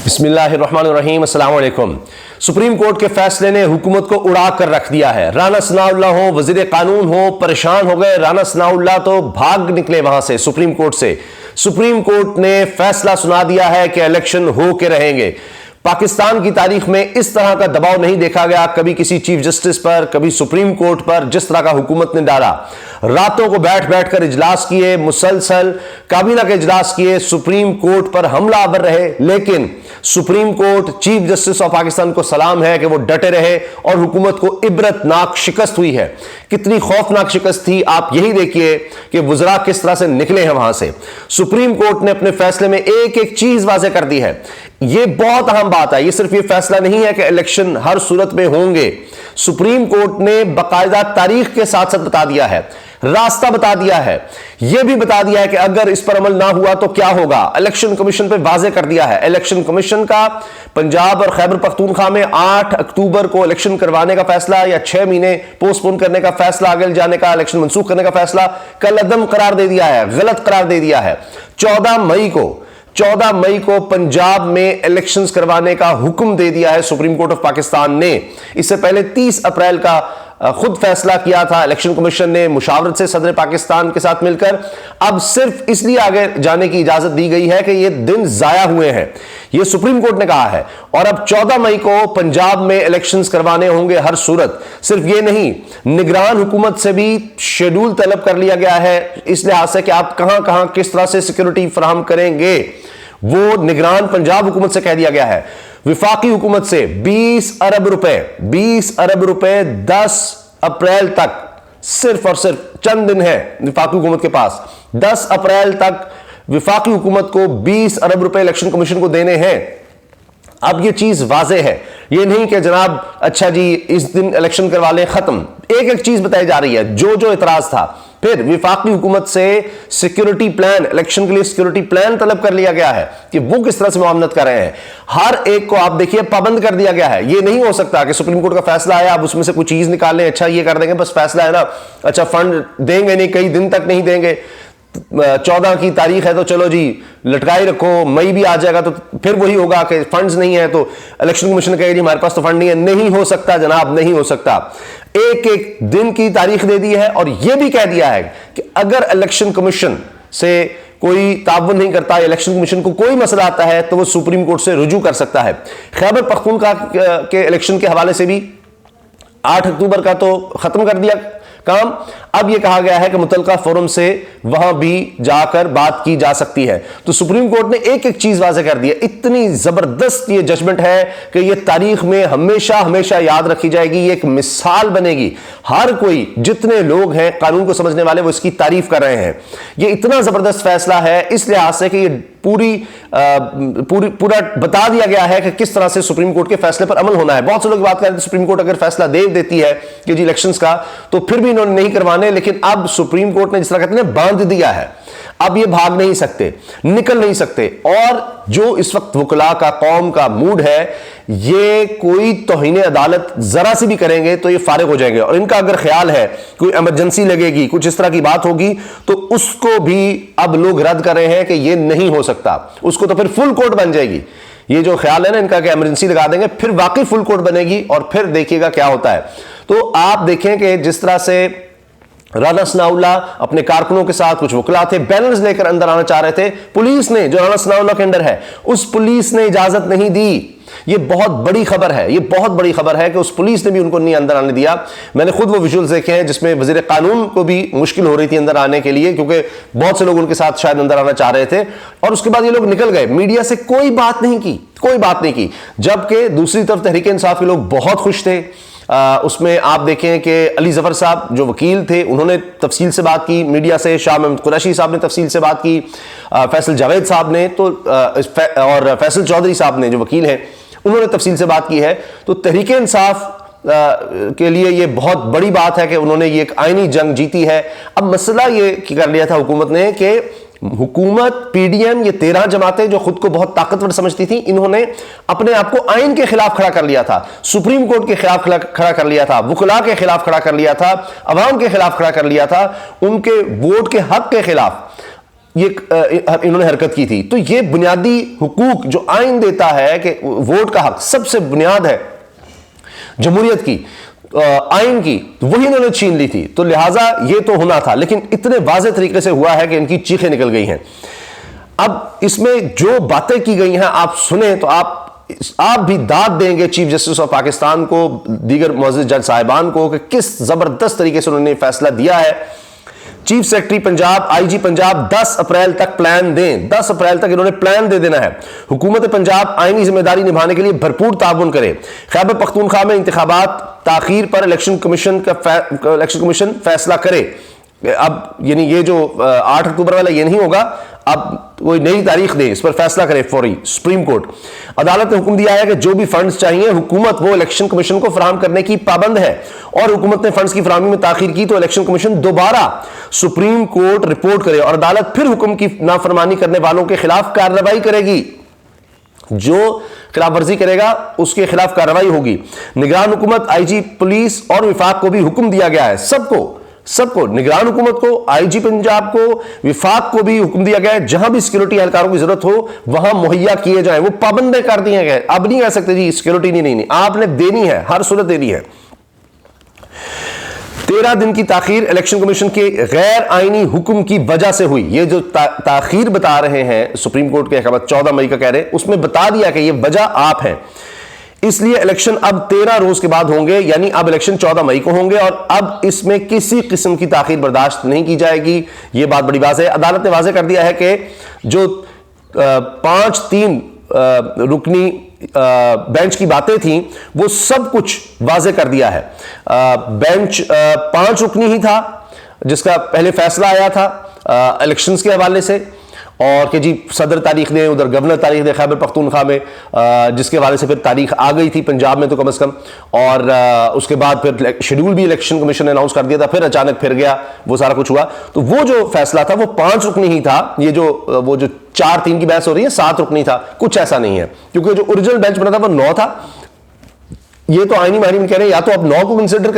بسم اللہ الرحمن الرحیم، السلام علیکم۔ سپریم کورٹ کے فیصلے نے حکومت کو اڑا کر رکھ دیا ہے۔ رانا ثناءاللہ ہو، وزیر قانون ہو، پریشان ہو گئے۔ رانا ثناءاللہ تو بھاگ نکلے وہاں سے، سپریم کورٹ سے۔ سپریم کورٹ نے فیصلہ سنا دیا ہے کہ الیکشن ہو کے رہیں گے۔ پاکستان کی تاریخ میں اس طرح کا دباؤ نہیں دیکھا گیا، کبھی کسی چیف جسٹس پر، کبھی سپریم کورٹ پر، جس طرح کا حکومت نے ڈالا۔ راتوں کو بیٹھ بیٹھ کر اجلاس کیے، مسلسل کابینہ کے اجلاس کیے، سپریم کورٹ پر حملہ آور رہے، لیکن supreme court, chief justice of Pakistan کو سلام ہے کہ وہ ڈٹے رہے اور حکومت کو عبرتناک شکست ہوئی ہے۔ کتنی خوفناک شکست تھی، آپ یہی دیکھیے کہ وزراء کس طرح سے نکلے ہیں وہاں سے۔ سپریم کورٹ نے اپنے فیصلے میں ایک ایک چیز واضح کر دی ہے۔ یہ بہت اہم بات ہے، یہ صرف یہ فیصلہ نہیں ہے کہ الیکشن ہر صورت میں ہوں گے۔ سپریم کورٹ نے باقاعدہ تاریخ کے ساتھ ساتھ بتا دیا ہے، راستہ بتا دیا ہے، یہ بھی بتا دیا ہے کہ اگر اس پر عمل نہ ہوا تو کیا ہوگا۔ الیکشن کمیشن پہ واضح کر دیا ہے۔ الیکشن کمیشن کا پنجاب اور خیبر پختونخوا میں 8 اکتوبر کو الیکشن کروانے کا فیصلہ یا 6 مہینے پوسٹ پون کرنے کا فیصلہ، آگے جانے کا، الیکشن منسوخ کرنے کا فیصلہ کالعدم قرار دے دیا ہے، غلط قرار دے دیا ہے۔ 14 مئی کو پنجاب میں الیکشنز کروانے کا حکم دے دیا ہے سپریم کورٹ آف پاکستان نے۔ اس سے پہلے 30 اپریل کا خود فیصلہ کیا تھا الیکشن کمیشن نے مشاورت سے صدر پاکستان کے ساتھ مل کر۔ اب صرف اس لیے آگے جانے کی اجازت دی گئی ہے کہ یہ دن ضائع ہوئے ہیں، یہ سپریم کورٹ نے کہا ہے۔ اور اب 14 مئی کو پنجاب میں الیکشنز کروانے ہوں گے ہر صورت۔ صرف یہ نہیں، نگران حکومت سے بھی شیڈول طلب کر لیا گیا ہے، اس لحاظ سے کہ آپ کہاں کہاں کس طرح سے سیکیورٹی فراہم کریں گے، وہ نگران پنجاب حکومت سے کہہ دیا گیا ہے۔ وفاقی حکومت سے 20 ارب روپے 10 اپریل تک، صرف اور صرف چند دن ہے وفاقی حکومت کے پاس، 10 اپریل تک وفاقی حکومت کو 20 ارب روپے الیکشن کمیشن کو دینے ہیں۔ اب یہ چیز واضح ہے، یہ نہیں کہ جناب اچھا جی اس دن الیکشن کروا لیں، ختم۔ ایک ایک چیز بتائی جا رہی ہے، جو اعتراض تھا۔ پھر وفاقی حکومت سے سیکیورٹی پلان، الیکشن کے لیے سیکیورٹی پلان طلب کر لیا گیا ہے کہ وہ کس طرح سے معاونت کر رہے ہیں۔ ہر ایک کو آپ دیکھیے پابند کر دیا گیا ہے۔ یہ نہیں ہو سکتا کہ سپریم کورٹ کا فیصلہ آیا، اب اس میں سے کوئی چیز نکال لیں، اچھا یہ کر دیں گے، بس فیصلہ ہے نا، اچھا فنڈ دیں گے نہیں، کئی دن تک نہیں دیں گے، 14 کی تاریخ ہے تو چلو جی لٹکائی رکھو، مئی بھی آ جائے گا تو پھر وہی ہوگا کہ فنڈز نہیں ہے تو الیکشن کمیشن کہے جی ہمارے پاس تو فنڈ نہیں ہے۔ نہیں ہو سکتا جناب، نہیں ہو سکتا۔ ایک ایک دن کی تاریخ دے دی ہے اور یہ بھی کہہ دیا ہے کہ اگر الیکشن کمیشن سے کوئی تعاون نہیں کرتا، الیکشن کمیشن کو کوئی مسئلہ آتا ہے تو وہ سپریم کورٹ سے رجوع کر سکتا ہے۔ خیبر پختونخوا کے الیکشن کے حوالے سے بھی 8 اکتوبر کا تو ختم کر دیا کام۔ اب یہ کہا گیا ہے کہ متعلقہ فورم سے وہاں بھی جا کر بات کی جا سکتی ہے۔ تو سپریم کورٹ نے ایک ایک چیز واضح کر دی ہے۔ اتنی زبردست یہ ججمنٹ ہے کہ یہ تاریخ میں ہمیشہ یاد رکھی جائے گی، یہ ایک مثال بنے گی۔ ہر کوئی، جتنے لوگ ہیں قانون کو سمجھنے والے، وہ اس کی تعریف کر رہے ہیں۔ یہ اتنا زبردست فیصلہ ہے اس لحاظ سے کہ یہ پورا بتا دیا گیا ہے کہ کس طرح سے سپریم کورٹ کے فیصلے پر عمل ہونا ہے۔ بہت سے لوگ بات کر رہے ہیں سپریم کورٹ اگر فیصلہ دے دیتی ہے کہ جی الیکشنز کا، تو پھر بھی انہوں نے نہیں کروانے، لیکن اب سپریم کورٹ نے جس طرح کہتے ہیں باندھ دیا ہے، اب یہ بھاگ نہیں سکتے، نکل نہیں سکتے۔ اور جو اس وقت وکلاء کا، قوم کا موڈ ہے، یہ کوئی توہین عدالت ذرا سی بھی کریں گے تو یہ فارغ ہو جائیں گے۔ اور ان کا اگر خیال ہے کوئی ایمرجنسی لگے گی، کچھ اس طرح کی بات ہوگی، تو اس کو بھی اب لوگ رد کر رہے ہیں کہ یہ نہیں ہو سکتا، اس کو تو پھر فل کورٹ بن جائے گی۔ یہ جو خیال ہے نا ان کا کہ ایمرجنسی لگا دیں گے، پھر واقعی فل کورٹ بنے گی اور پھر دیکھیے گا کیا ہوتا ہے۔ تو آپ دیکھیں کہ جس طرح سے رانا ثناءاللہ اپنے کارکنوں کے ساتھ، کچھ وکلاء تھے، بینرز لے کر اندر آنا چاہ رہے تھے، پولیس نے، جو رانا ثناءاللہ کے انڈر ہے، اس پولیس نے اجازت نہیں دی۔ یہ بہت بڑی خبر ہے، یہ بہت بڑی خبر ہے کہ اس پولیس نے بھی ان کو نہیں اندر آنے دیا۔ میں نے خود وہ ویژولز دیکھے ہیں جس میں وزیر قانون کو بھی مشکل ہو رہی تھی اندر آنے کے لیے، کیونکہ بہت سے لوگ ان کے ساتھ شاید اندر آنا چاہ رہے تھے، اور اس کے بعد یہ لوگ نکل گئے، میڈیا سے کوئی بات نہیں کی، جبکہ دوسری طرف تحریک انصاف کے لوگ بہت خوش تھے۔ اس میں آپ دیکھیں کہ علی ظفر صاحب جو وکیل تھے، انہوں نے تفصیل سے بات کی میڈیا سے، شاہ محمود قریشی صاحب نے تفصیل سے بات کی، فیصل جاوید صاحب نے تو، اور فیصل چودھری صاحب نے جو وکیل ہیں، انہوں نے تفصیل سے بات کی ہے۔ تو تحریک انصاف کے لیے یہ بہت بڑی بات ہے کہ انہوں نے یہ ایک آئینی جنگ جیتی ہے۔ اب مسئلہ یہ کر لیا تھا حکومت نے کہ حکومت، پی ڈی ایم، یہ 13 جماعتیں جو خود کو بہت طاقتور سمجھتی تھیں، انہوں نے اپنے آپ کو آئین کے خلاف کھڑا کر لیا تھا، سپریم کورٹ کے خلاف کھڑا کر لیا تھا، وکلاء کے خلاف کھڑا کر لیا تھا، عوام کے خلاف کھڑا کر لیا تھا، ان کے ووٹ کے حق کے خلاف۔ یہ انہوں نے حرکت کی تھی. تو یہ بنیادی حقوق جو آئین دیتا ہے کہ ووٹ کا حق سب سے بنیاد ہے جمہوریت کی, آئین کی, وہی انہوں نے چھین لی تھی. تو لہٰذا یہ تو ہونا تھا, لیکن اتنے واضح طریقے سے ہوا ہے کہ ان کی چیخیں نکل گئی ہیں. اب اس میں جو باتیں کی گئی ہیں آپ سنیں تو آپ بھی داد دیں گے چیف جسٹس آف پاکستان کو, دیگر معزز جج صاحبان کو, کہ کس زبردست طریقے سے انہوں نے فیصلہ دیا ہے. چیف سیکرٹری پنجاب, آئی جی پنجاب 10 اپریل تک پلان دیں. 10 اپریل تک انہوں نے پلان دے دینا ہے. حکومت پنجاب آئینی ذمہ داری نبھانے کے لیے بھرپور تعاون کرے. خیبر پختونخوا میں انتخابات تاخیر پر الیکشن کمیشن فیصلہ کرے. اب یعنی یہ جو 8 اکتوبر والا یہ نہیں ہوگا, اب کوئی نئی تاریخ دے, اس پر فیصلہ کرے فوری سپریم کورٹ. عدالت نے حکم دیا ہے کہ جو بھی فنڈز چاہیے حکومت وہ الیکشن کمیشن کو فراہم کرنے کی پابند ہے, اور حکومت نے فنڈز کی فراہمی میں تاخیر کی تو الیکشن کمیشن دوبارہ سپریم کورٹ رپورٹ کرے, اور عدالت پھر حکم کی نافرمانی کرنے والوں کے خلاف کارروائی کرے گی. جو خلاف ورزی کرے گا اس کے خلاف کارروائی ہوگی. نگران حکومت, آئی جی پولیس اور وفاق کو بھی حکم دیا گیا ہے, سب کو نگران حکومت کو, آئی جی پنجاب کو, وفاق کو بھی حکم دیا گیا ہے جہاں بھی سیکیورٹی اہلکاروں کی ضرورت ہو وہاں مہیا کیے جائیں. وہ پابندیں کر دی ہیں, اب نہیں کہہ سکتے جی سیکیورٹی نہیں, آپ نے دینی ہے, ہر صورت دینی ہے. 13 دن کی تاخیر الیکشن کمیشن کے غیر آئینی حکم کی وجہ سے ہوئی. یہ جو تاخیر بتا رہے ہیں سپریم کورٹ کے احکامات 14 مئی کا کہہ رہے ہیں, اس میں بتا دیا کہ یہ وجہ آپ ہیں, اس لیے الیکشن اب 13 روز کے بعد ہوں گے, یعنی اب الیکشن 14 مئی کو ہوں گے, اور اب اس میں کسی قسم کی تاخیر برداشت نہیں کی جائے گی. یہ بات بڑی واضح ہے. عدالت نے واضح کر دیا ہے کہ جو 5-3 رکنی بینچ کی باتیں تھیں وہ سب کچھ واضح کر دیا ہے. بینچ 5 رکنی ہی تھا جس کا پہلے فیصلہ آیا تھا الیکشنز کے حوالے سے, اور کہ جی صدر تاریخ دیں, ادھر گورنر تاریخ دیں خیبر پختونخوا میں, جس کے حوالے سے پھر تاریخ آ گئی تھی پنجاب میں تو کم از کم, اور اس کے بعد پھر شیڈول بھی الیکشن کمیشن نے اناؤنس کر دیا تھا, پھر اچانک پھر گیا, وہ سارا کچھ ہوا. تو وہ جو فیصلہ تھا وہ 5 رکنی ہی تھا. یہ وہ جو 4-3 کی بحث ہو رہی ہے 7 رکنی تھا, کچھ ایسا نہیں ہے, کیونکہ جو اوریجنل بینچ بنا تھا وہ 9 تھا. یہ تو آئینی ماہرین کہہ رہے ہیں یا تو آپ 9 کو کنسیڈر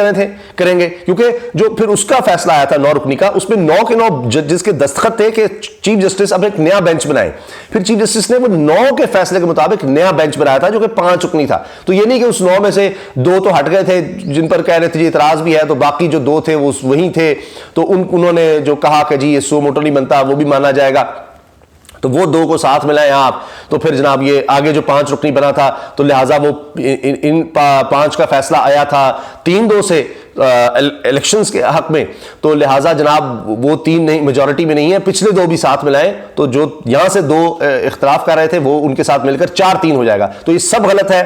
کریں گے, کیونکہ جو پھر اس کا فیصلہ آیا تھا 9 رکنی کا, اس میں 9 کے 9 جس کے دستخط تھے کہ چیف جسٹس اب ایک نیا بینچ بنائے. پھر چیف جسٹس نے وہ 9 کے فیصلے کے مطابق نیا بینچ بنایا تھا جو کہ 5 رکنی تھا. تو یہ نہیں کہ اس 9 میں سے 2 تو ہٹ گئے تھے جن پر کہہ رہے تھے جی اعتراض بھی ہے, تو باقی جو 2 تھے وہ وہیں تھے, تو انہوں نے جو کہا کہ جی یہ سو موٹو نہیں بنتا وہ بھی مانا جائے گا, تو وہ 2 کو ساتھ ملائیں آپ. تو پھر جناب یہ آگے جو 5 رکنی بنا تھا تو لہٰذا وہ ان 5 کا فیصلہ آیا تھا 3-2 سے الیکشنز کے حق میں, تو لہٰذا جناب وہ 3 نہیں, میجورٹی میں نہیں ہے, پچھلے 2 بھی ساتھ ملائیں, تو جو یہاں سے 2 اختلاف کر رہے تھے وہ ان کے ساتھ مل کر 4-3 ہو جائے گا. تو یہ سب غلط ہے.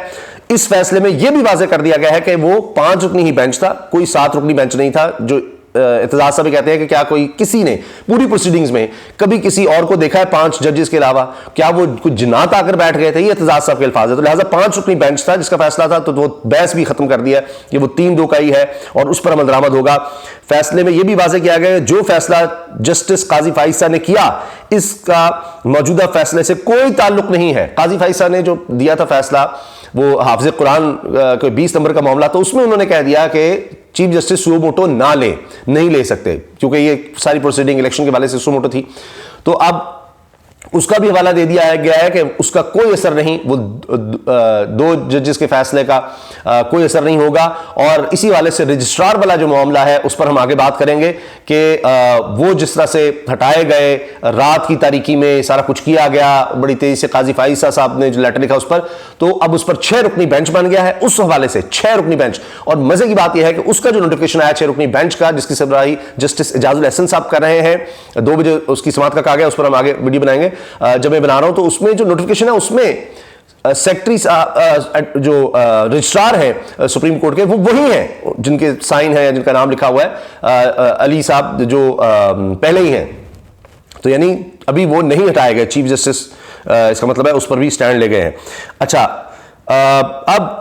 اس فیصلے میں یہ بھی واضح کر دیا گیا ہے کہ وہ 5 رکنی ہی بینچ تھا, کوئی 7 رکنی بینچ نہیں تھا. جو اعتزاز صاحب کہتے ہیں کہ کیا کوئی کسی نے پوری پروسیڈنگز میں کبھی کسی اور کو دیکھا ہے 5 ججز کے علاوہ, کیا وہ کچھ جنات آ کر بیٹھ گئے تھے؟ یہ اعتزاز صاحب کے الفاظ ہے. تو لہٰذا 5 رکنی بینچ تھا جس کا فیصلہ تھا, تو وہ بحث بھی ختم کر دیا کہ وہ 3-2 کا ہی ہے اور اس پر عمل درآمد ہوگا. فیصلے میں یہ بھی واضح کیا گیا جو فیصلہ جسٹس قاضی فائزہ نے کیا اس کا موجودہ فیصلے سے کوئی تعلق نہیں ہے. قاضی فائزہ نے جو دیا تھا فیصلہ وہ حافظ قرآن کے 20 نمبر کا معاملہ, تو اس میں انہوں نے کہہ دیا کہ چیف جسٹس سو موٹو نہیں لے سکتے, کیونکہ یہ ساری پروسیڈنگ الیکشن کے حوالے سے سو موٹو تھی. تو اب اس کا بھی حوالہ دے دیا گیا ہے کہ اس کا کوئی اثر نہیں, وہ 2 ججز کے فیصلے کا کوئی اثر نہیں ہوگا. اور اسی حوالے سے رجسٹرار والا جو معاملہ ہے اس پر ہم آگے بات کریں گے کہ وہ جس طرح سے ہٹائے گئے, رات کی تاریکی میں سارا کچھ کیا گیا بڑی تیزی سے, قاضی فائزہ صاحب نے جو لیٹر لکھا اس پر, تو اب اس پر 6 رکنی بینچ بن گیا ہے. اس حوالے سے 6 رکنی بینچ, اور مزے کی بات یہ ہے کہ اس کا جو نوٹیفکیشن آیا 6 رکنی بینچ کا جس کی سربراہی جسٹس اعجاز الاحسن صاحب کر رہے ہیں, 2 بجے اس کی سماعت کا کہا گیا, اس پر ہم آگے ویڈیو بنائیں گے جب میں بنا رہا ہوں. تو اس میں جو نوٹیفکیشن ہے اس میں سیکرٹری جو رجسٹرار ہیں سپریم کورٹ کے وہ وہی ہیں جن کے سائن ہیں, جن کا نام لکھا ہوا ہے علی صاحب جو پہلے ہی ہیں. تو یعنی ابھی وہ نہیں ہٹائے گئے چیف جسٹس, اس کا مطلب ہے اس پر بھی سٹینڈ لے گئے ہیں. اچھا, اب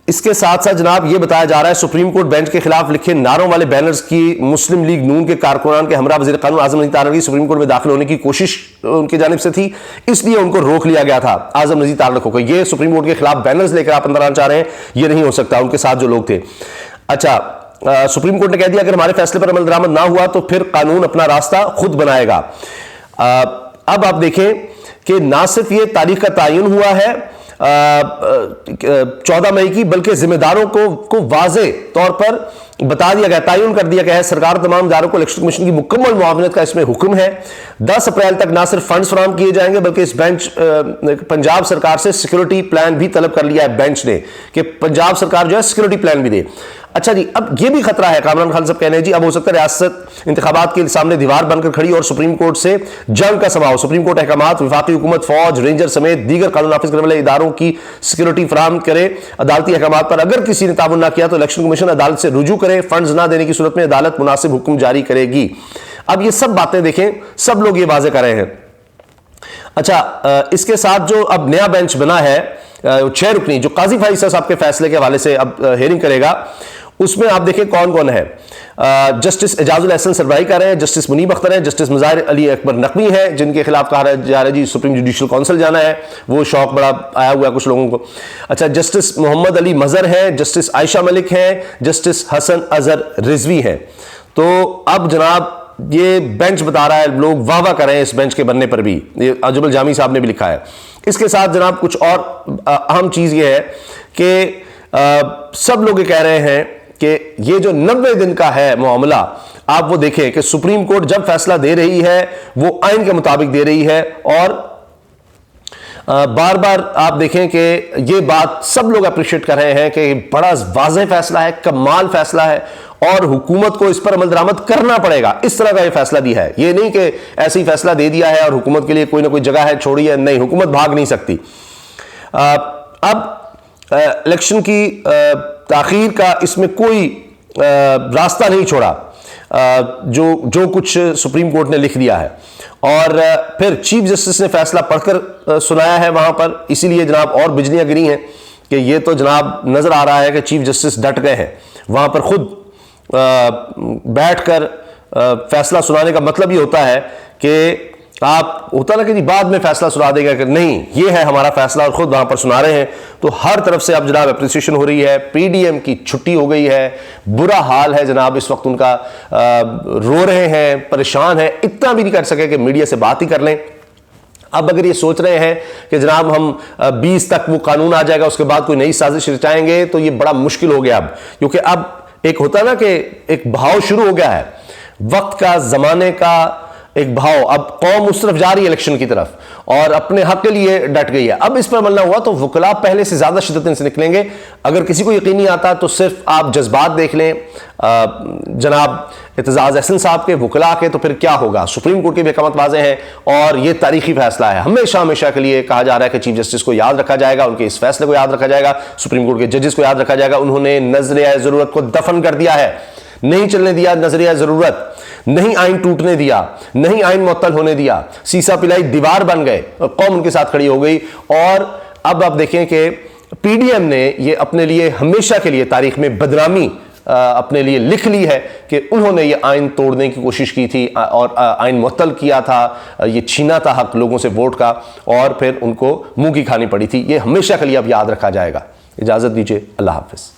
اس کے ساتھ ساتھ جناب یہ بتایا جا رہا ہے سپریم کورٹ بینچ کے خلاف لکھے نعروں والے بینرز کی مسلم لیگ نون کے کارکنان کے ہمراہ وزیر قانون اعظم نذیر تارڑ کی سپریم کورٹ میں داخل ہونے کی کوشش ان کی جانب سے تھی, اس لیے ان کو روک لیا گیا تھا. اعظم نذیر تارڑ کو یہ سپریم کورٹ کے خلاف بینرز لے کر آپ اندر آنا چاہ رہے ہیں, یہ نہیں ہو سکتا. ان کے ساتھ جو لوگ تھے. اچھا, سپریم کورٹ نے کہہ دیا اگر ہمارے فیصلے پر عمل درآمد نہ ہوا تو پھر قانون اپنا راستہ خود بنائے گا. اب آپ دیکھیں کہ نہ صرف یہ تاریخ کا تعین ہوا ہے 14 مئی کی، بلکہ ذمہ داروں کو واضح طور پر بتا دیا گیا، تعین کر دیا گیا ہے سرکار تمام اداروں کو الیکشن کمیشن کی مکمل معاونت کا اس میں حکم ہے۔ 10 اپریل تک نہ صرف فنڈز فراہم کیے جائیں گے بلکہ اس بینچ پنجاب سرکار سے سیکیورٹی پلان بھی طلب کر لیا ہے بینچ نے کہ پنجاب سرکار جو ہے سیکیورٹی پلان بھی دے۔ اچھا جی، اب یہ بھی خطرہ ہے، کامران خان صاحب کہنے جی اب ہو سکتا ہے ریاست انتخابات کے سامنے دیوار بن کر کھڑی اور سپریم کورٹ سے جنگ کا سماؤ، سپریم کورٹ احکامات وفاقی حکومت، فوج، رینجر سمیت دیگر قانون نافذ کرنے والے اداروں کی سیکیورٹی فراہم کرے۔ عدالتی احکامات پر اگر کسی نے تعاون نہ کیا تو الیکشن کمیشن عدالت سے رجوع کرے، فنڈز نہ دینے کی صورت میں عدالت مناسب حکم جاری کرے گی۔ اب یہ سب باتیں دیکھیں، سب لوگ یہ واضح کر رہے ہیں۔ اچھا، اس کے ساتھ جو اب نیا بینچ بنا ہے 6 رکنی، جو قاضی فائز صاحب کے فیصلے کے حوالے سے اب ہیئرنگ کرے گا، اس میں آپ دیکھیں کون کون ہے۔ جسٹس اعجاز الاحسن سربراہی کر رہے ہیں، جسٹس منیب اختر ہیں، جسٹس مظاہر علی اکبر نقوی ہیں جن کے خلاف کہا جا رہا ہے جی سپریم جوڈیشل کونسل جانا ہے، وہ شوق بڑا آیا ہوا ہے کچھ لوگوں کو۔ اچھا، جسٹس محمد علی مظہر ہیں، جسٹس عائشہ ملک ہیں، جسٹس حسن اظہر رضوی ہیں۔ تو اب جناب یہ بینچ بتا رہا ہے، لوگ واہ واہ کر رہے ہیں اس بینچ کے بننے پر بھی، یہ عجب الجامی صاحب نے بھی لکھا ہے۔ اس کے ساتھ جناب کچھ اور اہم چیز یہ ہے کہ سب لوگ یہ کہہ رہے ہیں کہ یہ جو 90 دن کا ہے معاملہ، آپ وہ دیکھیں کہ سپریم کورٹ جب فیصلہ دے رہی ہے وہ آئین کے مطابق دے رہی ہے، اور بار بار آپ دیکھیں کہ یہ بات سب لوگ اپریشیٹ کر رہے ہیں کہ بڑا واضح فیصلہ ہے، کمال فیصلہ ہے، اور حکومت کو اس پر عمل درآمد کرنا پڑے گا۔ اس طرح کا یہ فیصلہ بھی ہے، یہ نہیں کہ ایسے ہی فیصلہ دے دیا ہے اور حکومت کے لیے کوئی نہ کوئی جگہ ہے چھوڑی ہے، نہیں، حکومت بھاگ نہیں سکتی۔ اب الیکشن کی تاخیر کا اس میں کوئی راستہ نہیں چھوڑا، جو کچھ سپریم کورٹ نے لکھ دیا ہے، اور پھر چیف جسٹس نے فیصلہ پڑھ کر سنایا ہے وہاں پر، اسی لیے جناب اور بجلیاں گری ہیں کہ یہ تو جناب نظر آ رہا ہے کہ چیف جسٹس ڈٹ گئے ہیں وہاں پر، خود بیٹھ کر فیصلہ سنانے کا مطلب یہ ہوتا ہے کہ آپ ہوتا نا کہ جی بعد میں فیصلہ سنا دے گا کہ نہیں یہ ہے ہمارا فیصلہ، اور خود وہاں پر سنا رہے ہیں۔ تو ہر طرف سے اب جناب اپریسیشن ہو رہی ہے، پی ڈی ایم کی چھٹی ہو گئی ہے، برا حال ہے جناب اس وقت ان کا، رو رہے ہیں، پریشان ہیں، اتنا بھی نہیں کر سکے کہ میڈیا سے بات ہی کر لیں۔ اب اگر یہ سوچ رہے ہیں کہ جناب ہم 20 تک وہ قانون آ جائے گا اس کے بعد کوئی نئی سازش رچائیں گے، تو یہ بڑا مشکل ہو گیا اب، کیونکہ اب ایک ہوتا ہے نا کہ ایک بہاؤ شروع ہو گیا ہے، وقت کا، زمانے کا ایک بہاؤ، اب قوم اس طرف جا رہی ہے الیکشن کی طرف اور اپنے حق کے لیے ڈٹ گئی ہے۔ اب اس پر عمل نہ ہوا تو وکلاء پہلے سے زیادہ شدت سے نکلیں گے۔ اگر کسی کو یقین نہیں آتا تو صرف آپ جذبات دیکھ لیں جناب اعتزاز احسن صاحب کے، وکلاء کے، تو پھر کیا ہوگا۔ سپریم کورٹ کے بھی احکامات واضح ہیں اور یہ تاریخی فیصلہ ہے، ہمیشہ ہمیشہ کے لیے کہا جا رہا ہے کہ چیف جسٹس کو یاد رکھا جائے گا، ان کے اس فیصلے کو یاد رکھا جائے گا، سپریم کورٹ کے ججز کو یاد رکھا جائے گا۔ انہوں نے نظریہ ضرورت کو دفن کر دیا ہے، نہیں چلنے دیا نظریہ ضرورت، نہیں آئین ٹوٹنے دیا، نہیں آئین معطل ہونے دیا، سیسا پلائی دیوار بن گئے اور قوم ان کے ساتھ کھڑی ہو گئی۔ اور اب آپ دیکھیں کہ پی ڈی ایم نے یہ اپنے لیے ہمیشہ کے لیے تاریخ میں بدنامی اپنے لیے لکھ لی ہے کہ انہوں نے یہ آئین توڑنے کی کوشش کی تھی اور آئین معطل کیا تھا، یہ چھینا تھا حق لوگوں سے ووٹ کا، اور پھر ان کو منہ کی کھانی پڑی تھی۔ یہ ہمیشہ کے لیے اب یاد رکھا جائے گا۔ اجازت دیجیے، اللہ حافظ۔